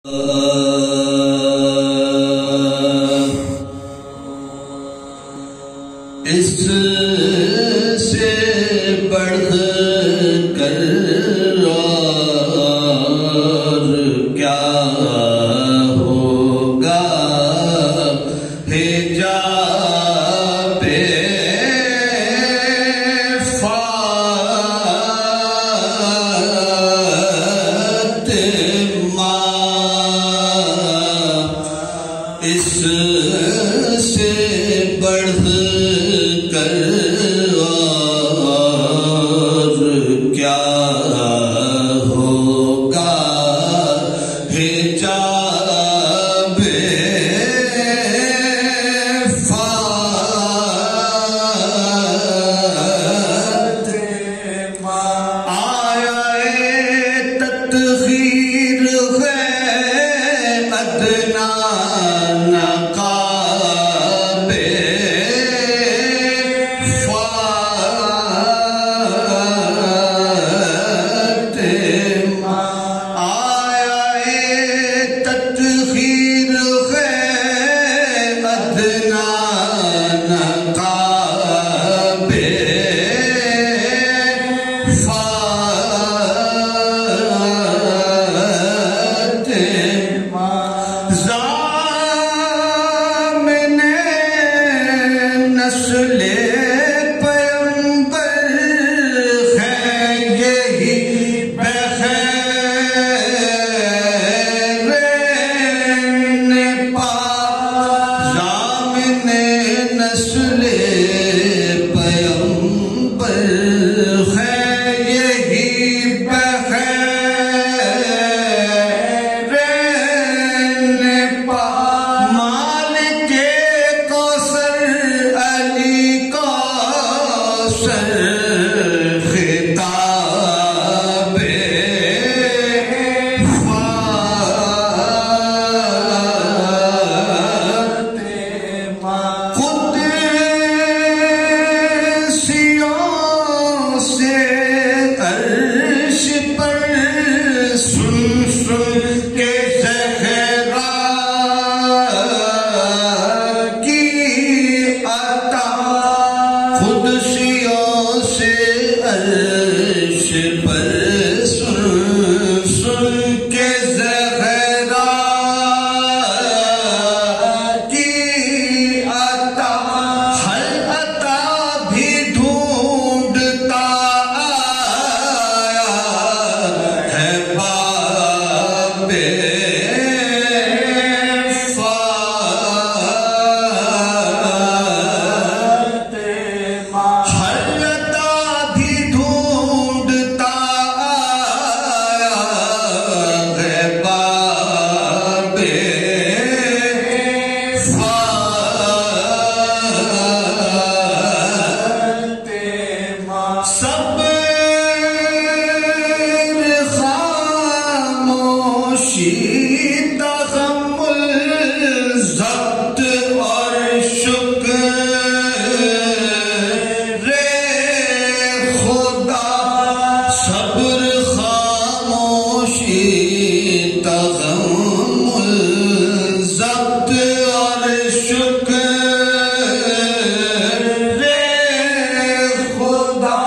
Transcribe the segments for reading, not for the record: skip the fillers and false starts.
اس سے بڑھ کر اور کیا ہوگا حجاب فاطمہ، اس سے بڑھ کر اور کیا ہوگا حجاب فاطمہ۔ آیا تطہیر ہے ادنا نقاب فاطمہ، آیا تطہیر ہے ادنا نقاب فاطمہ۔ ضامن نسل پیغمبر ہے یہی بخیرین پاک، ضامن نسل پیغمبر ہے یہی بخیرین پاک، مالک کوثر علی کوثر خطاب فاطمہ۔ قدسیوں سے عرش پر سن سن کے زہرا کی عطا، قدسیوں سے عرش پر سن سن کے زہرا کی عطا، ہر عطا بھی ڈھونڈتا آیا ہے باب فاطمہ، ہر عطا بھی ڈھونڈتا آیا ہے باب فاطمہ۔ صبر خاموشی تحمل ضبط اور شکر خدا، صبر خاموشی تحمل ضبط اور شکر خدا،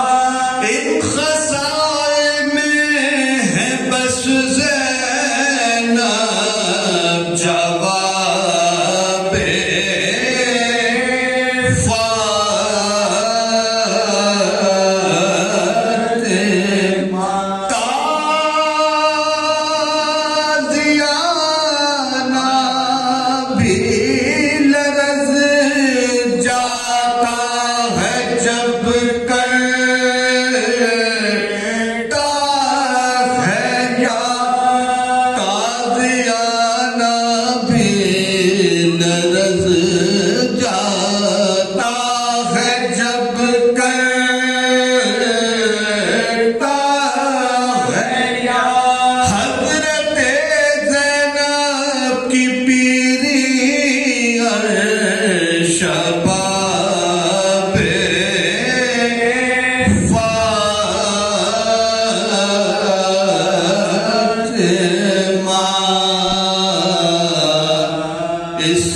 ان خصائل میں ہے بس زینب جواب فاطمہ۔ تازیانہ بھی لرز جاتا ہے جب کرتا ہے یا، تازیانہ بھی لرز جاتا ہے جب کرتا ہے یا، حضرت زینب کی پیری عرش باب فاطمہ۔ اس